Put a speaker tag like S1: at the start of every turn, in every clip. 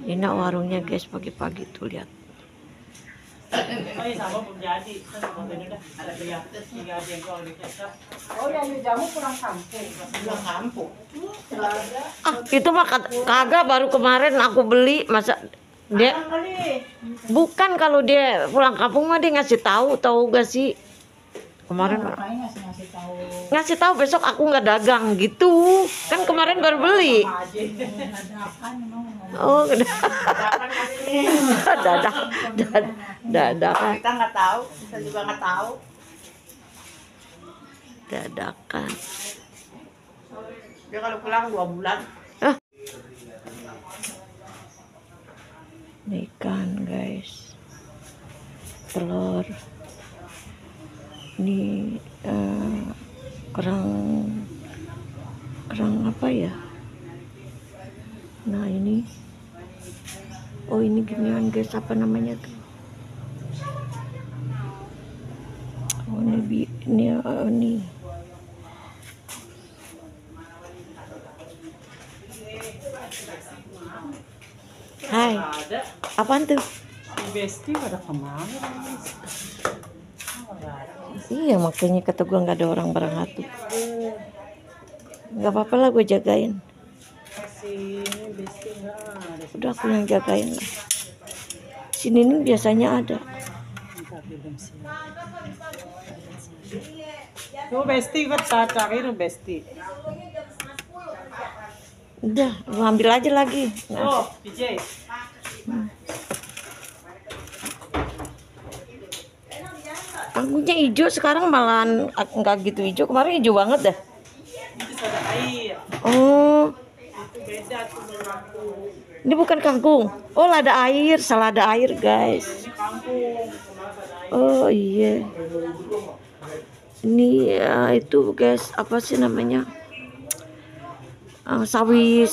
S1: Ini warungnya guys, pagi-pagi tuh lihat.
S2: Oh ya, jamu pulang kampung. Pulang kampung.
S1: Ah, itu mah kagak, baru kemarin aku beli. Masa dia bukan, kalau dia pulang kampung mah dia ngasih tahu gak sih? Kemarin ngasih tahu besok aku nggak dagang gitu. Kan kemarin baru beli. Oh, dadak.
S2: Kita nggak tahu, kita juga nggak tahu.
S1: Dadakan.
S2: Dia kalau pulang 2 bulan.
S1: Ah. Ini ikan guys, telur. Ini kerang apa ya? Nah ini, oh ini ginian guys, apa namanya tuh? Oh ini. Hai, apaan tuh?
S2: Besti pada kemana?
S1: Iya, makanya kata gue nggak ada orang barang hati. Nggak apa-apa lah, gue jagain. Udah aku yang jagain lah. Sini nih biasanya ada.
S2: Tuh Besti, kita cari tuh Besti.
S1: Udah, lu ambil aja lagi.
S2: Oh, DJ.
S1: Kangkungnya hijau, sekarang malahan nggak gitu hijau. Kemarin hijau banget dah.
S2: Itu ada air.
S1: Oh,
S2: Itu beda tuh kangkung.
S1: ini bukan kangkung. Oh, lada air, salah ada air guys.
S2: Ini kangkung. Kemarin ada air.
S1: Oh iya. Ini ya, itu guys, apa sih namanya? Sawi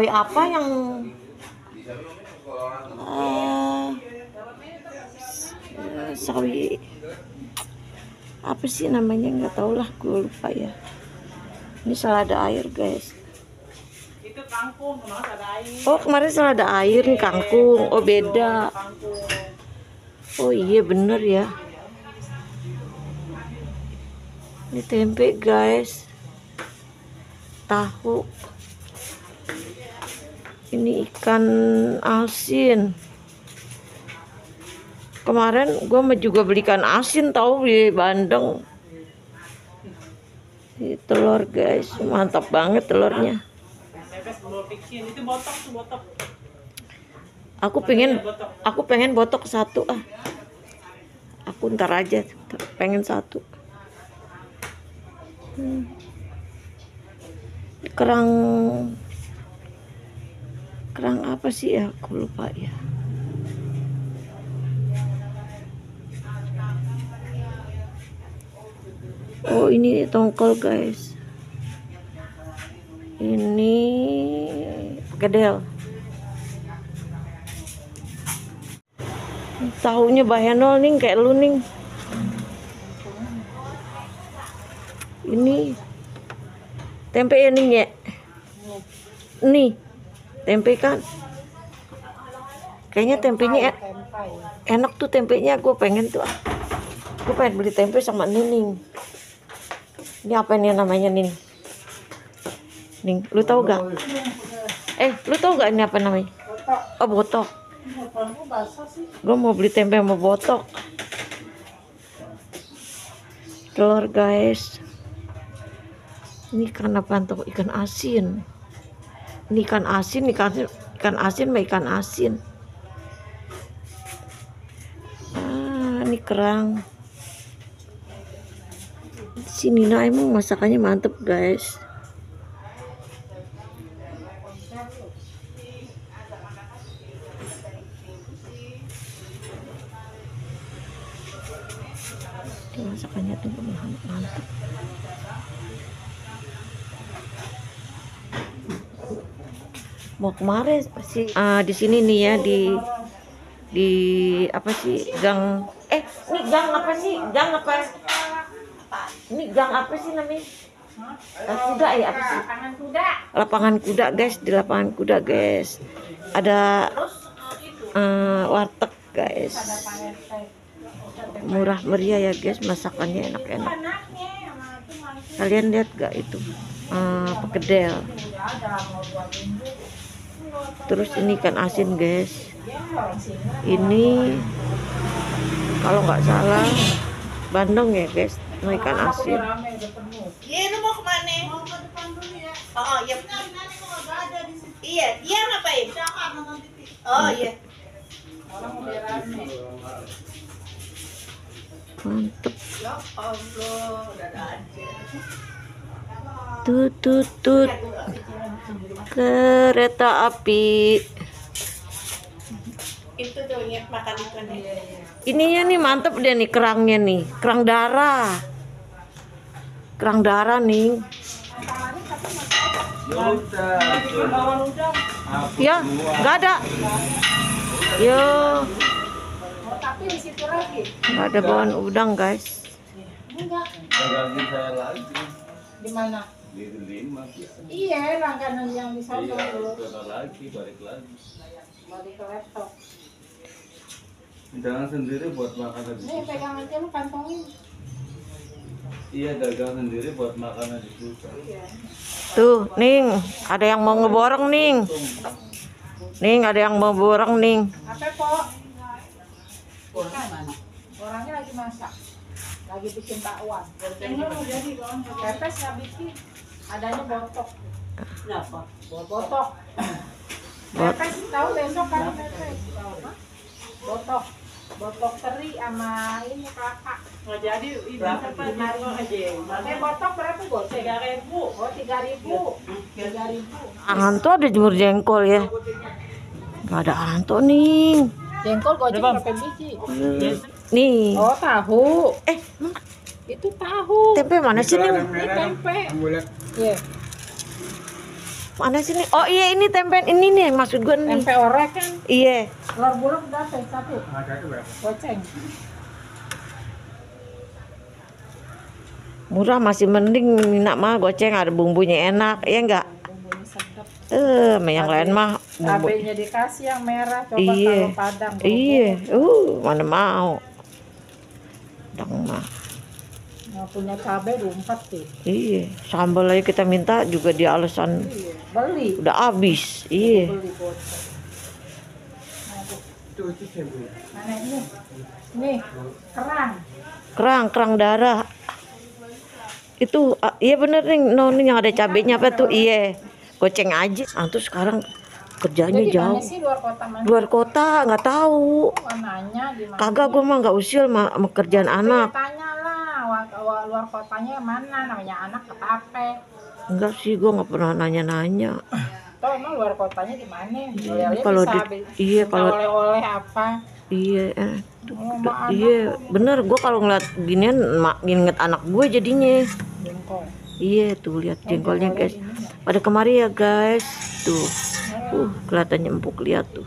S1: apa yang sawi apa sih namanya, nggak tahu lah, gue lupa ya. Ini selada air guys.
S2: Itu kangkung, kemarin ada air.
S1: Oh, kemarin selada air nih kangkung. Oh, beda. Oh iya bener ya. Ini tempe guys, tahu. Ini ikan asin. Kemarin gue juga beli ikan asin tahu di Bandung. Ini telur guys, mantap banget telurnya.
S2: Itu botok.
S1: Aku pengen botok satu ah. Aku ntar aja pengen satu. Kerang apa sih ya, aku lupa ya. Oh ini tongkol guys, ini kedel. Tahunya bahenol nih kayak lu nih. Ini tempe ya nih ya. Nih tempe kan. Kayaknya tempenya enak tuh tempenya, gue pengen tuh. Gue pengen beli tempe sama Nining. Ini apa ini namanya Nining? Ning, lu tahu gak? Lu tahu gak ini apa namanya? Oh, botok. Gue mau beli tempe sama botok. Telur guys. Ini ikan apa tuh? Ikan asin. Ini ikan asin, ikan asin sama ikan asin. Ini kerang. Si Nina emang masakannya mantep guys. Masakannya tuh mantep. Mau kemarin sih di sini nih ya, di apa sih gang, ini gang apa sih, ini gang apa sih namanya, Kuda ya apa sih?
S2: Lapangan kuda.
S1: Lapangan kuda guys, di lapangan kuda guys. Ada warteg guys. Murah meriah ya guys, masakannya enak-enak. Kalian lihat gak itu? Perkedel. Terus ini ikan asin guys. Ini kalau nggak salah bandeng ya guys, ikan asin.
S2: Iya, lu mau kemana? Mau ke depan dulu ya. Oh iya. Iya, dia ngapain? Oh iya. Orang mau rame.
S1: Mantep.
S2: Ya Allah, udah ada aja.
S1: Tut kereta api.
S2: Itu tuh lihat makan ikannya.
S1: Ininya nih mantep deh nih, kerangnya nih, kerang darah. Kerang darah nih. Ya, nggak ada. Yo,
S2: Tapi di situ lagi.
S1: nggak ada bawang udang guys.
S2: Enggak.
S3: Dagangan saya lagi
S2: Di mana?
S3: di 5 biasa.
S2: Iya, langganan yang di sana
S3: Iya,
S2: tuh.
S3: sana lagi, balik lagi.
S2: Balik ke laptop.
S3: Dagang sendiri buat makanan.
S2: Nih, pegang aja lu kantongin.
S3: Iya, dagang sendiri buat makanan di situ.
S2: Iya.
S1: Tuh, Ning, ada yang mau ngeborong Ning. Ning, ada yang mau borong Ning.
S2: Apa kok? Bukan mana? Orangnya lagi masak. Lagi bikin bakwan. Jadi pepes nggak bikin. Adanya botok. Kenapa? Botok. Pepes tahu besok kan pepes. Botok. Botok teri sama ini kakak. Nggak jadi. Berapa? 5.000 aja. Botok berapa bos? 3.000. Oh 3.000. 3.000.
S1: Anto ada jemur jengkol ya. Gak ada Anto Ning.
S2: Jengkol goceng berapa biji?
S1: Nih.
S2: Oh tahu.
S1: Mana?
S2: Itu tahu.
S1: Tempe mana sih Ning?
S2: Ini tempe. Iya.
S1: Mana sih Ning? Oh iya, ini tempe ini nih maksud gue nih.
S2: Tempe orek kan.
S1: Iya.
S2: Telur buluk berapa? Satu. Goceng.
S1: Murah masih mending Mina mah goceng, ada bumbunya enak, ya enggak?
S2: Bumbunya sedap.
S1: Yang lain mah bumbu.
S2: Cabenya dikasih yang merah. Coba
S1: Iya.
S2: kalau Padang.
S1: Iya. Mana mau. Dang mah.
S2: Nggak punya cabai diumpat sih.
S1: Iya, sambal aja kita minta juga di alasan
S2: Iya. Beli.
S1: udah habis. Iya.
S2: Beli goceng. Mana ini? Nih, kerang.
S1: Kerang darah. Itu iya bener nih, Noni yang ada cabenya apa tuh? Iya. Goceng aja. Antu sekarang kerjanya
S2: Jadi
S1: jauh.
S2: mana sih luar kota mana?
S1: Luar kota nggak tahu.
S2: Nanya di mana?
S1: Kagak, gue mah nggak usil sama kerjaan anak.
S2: Tanya lah, luar kotanya mana? Namanya anak ketape.
S1: Enggak sih, gue nggak pernah nanya-nanya.
S2: Toh emang luar kotanya di mana?
S1: Kalau
S2: bisa
S1: iya kalau
S2: oleh-oleh apa?
S1: iya
S2: Oh, maaf.
S1: iya bener, gue kalau ngeliat ginian nginget anak gue jadinya.
S2: Jengkol.
S1: Iya tuh lihat jengkolnya guys. Pada kemari ya guys. Tuh. Kelihatannya empuk, lihat tuh.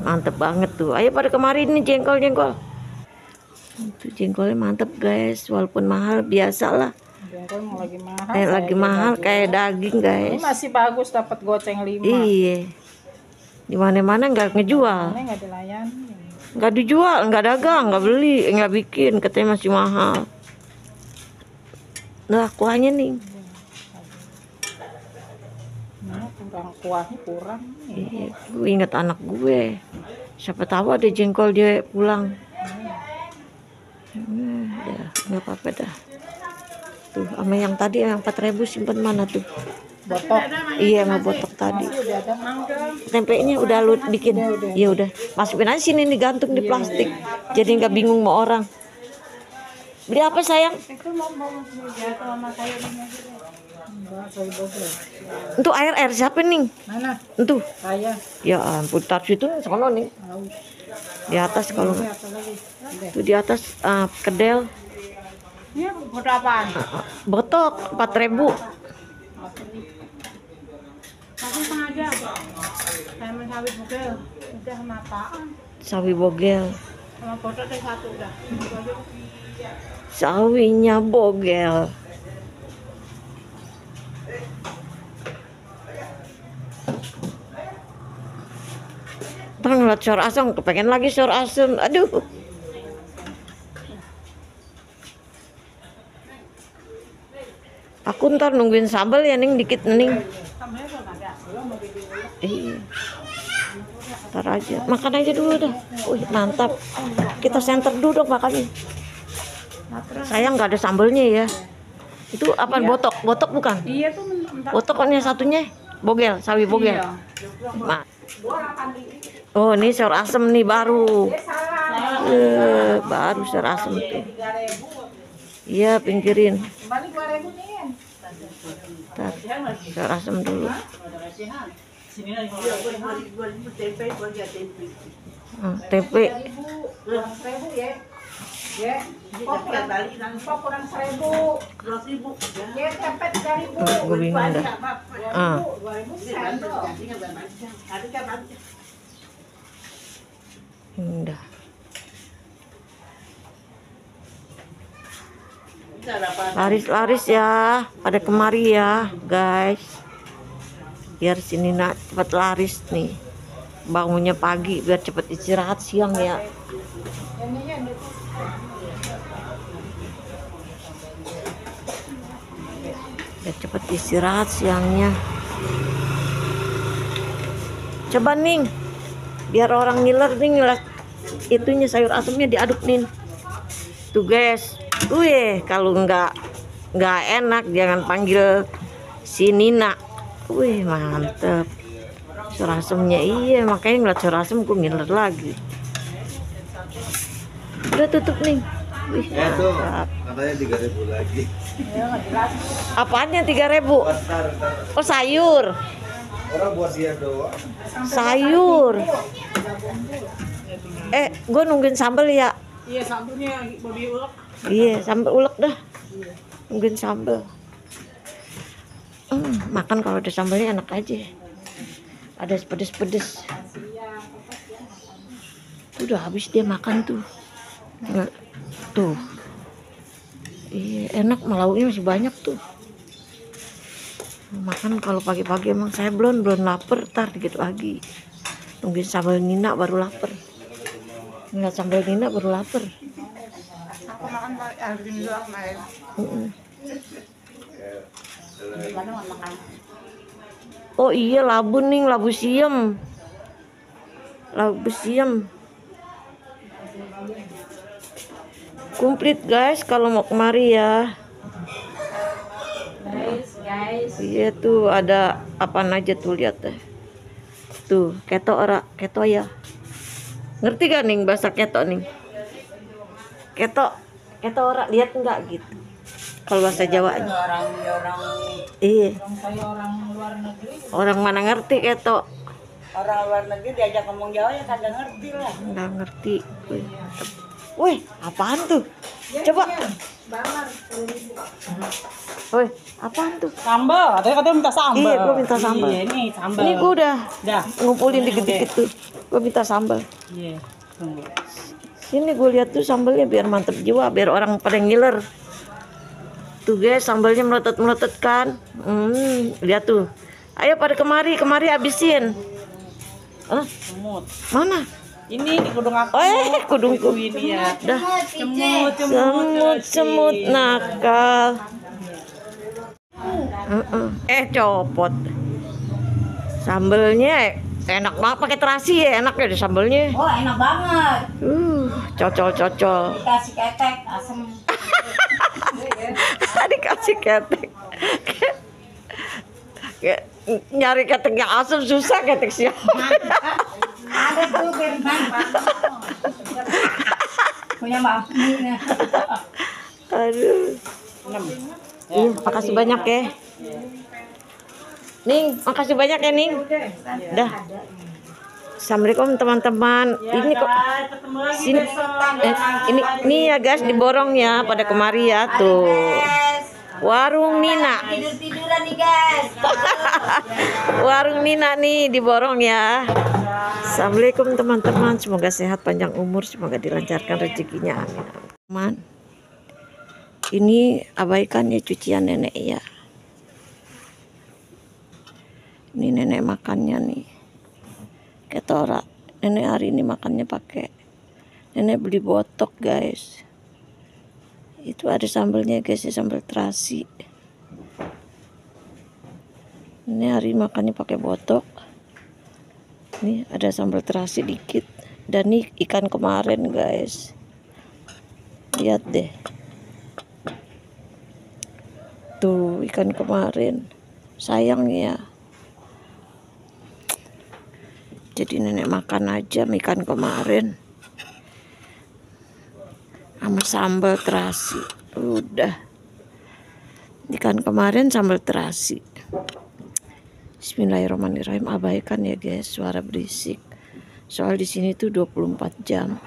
S1: Mantep banget tuh. Ayo pada kemari nih jengkol. Itu jengkolnya mantep guys, walaupun mahal biasalah.
S2: Jengkol mau lagi mahal.
S1: Lagi mahal kayak daging
S2: Ini
S1: guys.
S2: masih bagus dapat goceng 5.
S1: Iya. Di mana-mana nggak ngejual.
S2: Ini nggak dilayani.
S1: Nggak dijual, nggak dagang, nggak beli, nggak bikin, katanya masih mahal. Nah, kuahnya nih.
S2: Nah, kuahnya kurang.
S1: Iya, gue inget anak gue. Siapa tahu ada jengkol dia pulang. Ya, nggak apa-apa dah. Tuh, sama yang tadi yang 4.000 simpen mana tuh?
S2: Botok.
S1: Iya, sama botok tadi.
S2: Udah ada mangga.
S1: Tempenya udah lu bikin. Iya udah. Masukin aja sini nih, gantung di plastik. Jadi nggak bingung sama orang. Beli apa sayang?
S2: Itu mau jatuh sama saya ini aja deh. Enggak, saya bobol.
S1: Untuk air siapa nih?
S2: Mana?
S1: Untuk.
S2: Saya.
S1: Ya ampun, tar situ sono nih.
S2: Tahu.
S1: Di atas kalau
S2: Ini
S1: nggak.
S2: apa lagi?
S1: Tuh di atas kedel.
S2: Iya, botok apaan?
S1: Botok 4.000.
S2: Kasih sengaja. Saya mencabai bogel. Udah sama apaan?
S1: Sawi bogel.
S2: Sama botok deh 1 udah.
S1: Sawinya bogel. Ntar ngeliat sayur asem, kepengen lagi sayur asem. Aduh. Aku ntar nungguin sambal ya Ning, dikit Ning. Iya. Ntar aja, makan aja dulu dah. Wih mantap. Kita senter dulu dong makannya. Sayang nggak ada sambalnya ya. Itu apa botok? Botok bukan?
S2: Iya tuh
S1: Botok kan yang satunya bogel, sawi bogel. Nah. Oh ini sayur asem nih baru. Baru sayur asem tuh. Iya pinggirin.
S2: Kembali 2.000 nih.
S1: Ntar sayur asem dulu. Tempe.
S2: 1.000 ya. Ya, kok kurang 1.000. 2.000. Ya, tempe 3.000.
S1: Gue bingung dah.
S2: 2.000
S1: Udah. Laris-laris ya, pada kemari ya, guys. Biar sini nak cepat laris nih. Bangunnya pagi biar cepet istirahat siang ya. Biar cepet istirahat siangnya. Coba Ning, biar orang ngiler nih ngeliat itunya sayur asemnya diaduk Nin. Tuh guys. Wih, kalau nggak enak jangan panggil si Nina. Wih, mantep. Sayur asemnya iya, makanya ngeliat sayur asem gue ngiler lagi. Udah tutup nih. Wih,
S3: Tuh, katanya 3.000 lagi.
S1: Apaannya 3.000? Oh sayur.
S3: Orang buat dia doang.
S1: Sayur. Gue nungguin sambal ya.
S2: Iya, sambalnya babi ulek.
S1: Iya, sambal ulek dah. Nungguin sambal. Makan kalau ada sambalnya enak aja. Ada pedes-pedes. Udah habis dia makan tuh. Tuh. Iya, enak lauknya masih banyak tuh. Makan kalau pagi-pagi emang saya belum lapar, tar dikit lagi. Nungguin sambal Nina baru lapar. Ngeliat sambal Nina baru lapar.
S2: Aku makan hari ini doang kemarin.
S1: Oh iya labu Ning, labu siem. Labu siem. Komplit guys kalau mau kemari ya.
S2: Guys.
S1: Iya tuh ada apa aja tuh lihat deh. Tuh keto ya. Ngerti gak Ning bahasa keto Ning? Keto ora lihat enggak gitu. Kalau bahasa Jawa. Iya.
S2: Orang luar negeri.
S1: Orang mana ngerti keto?
S2: Orang luar negeri diajak ngomong Jawa ya kagak ngerti lah.
S1: Enggak ngerti. Wih, apaan tuh? Coba. Wih, apaan tuh?
S2: Sambal, katanya minta sambal.
S1: Iya, gue minta sambal.
S2: Iya, ini sambal.
S1: Ini gue udah ngumpulin
S2: Ini
S1: dikit-dikit tuh. Gue minta sambal.
S2: Iya, tunggu.
S1: Sini gue lihat tuh sambalnya biar mantep jiwa, biar orang pada ngiler. Tuh guys, sambalnya meletot-meletot kan. Lihat tuh. Ayo pada kemari habisin.
S2: Semut.
S1: Mana?
S2: Ini di kudung aku.
S1: Kudungku.
S2: Ini ya.
S1: Dah.
S2: Semut.
S1: Semut nakal. Copot. Sambelnya enak banget pakai terasi ya, enak ya di sambelnya.
S2: Oh, enak banget.
S1: Cocol.
S2: Dikasih ketek asem.
S1: Dikasih ketek. Nyari keteknya asem susah, ketek siapa?
S2: Ada tuh Firman. Punya Mbak.
S1: Aduh. Makasih banyak ya. Ning, makasih banyak ya Ning. Dah. Assalamualaikum teman-teman. Ini kok sini, ini ya guys diborong ya pada kemari ya tuh. Warung Nina.
S2: Tidur-tiduran nih guys.
S1: Warung Nina nih diborong ya. Assalamualaikum teman-teman. Semoga sehat panjang umur, semoga dilancarkan rezekinya. Amin. Teman. Ini abaikan ya cucian nenek ya. Ini nenek makannya nih. Ketora Nenek hari ini makannya pakai, nenek beli botok guys. Itu ada sambalnya guys, ya, sambal terasi. Ini hari makannya pakai botok. Nih ada sambal terasi dikit. Dan nih ikan kemarin guys. Lihat deh. Tuh ikan kemarin. Sayang ya. Jadi nenek makan aja ikan kemarin. Sama sambal terasi. Udah. Ikan kemarin sambal terasi. Bismillahirrahmanirrahim. Abaikan ya guys suara berisik. Soal di sini tuh 24 jam.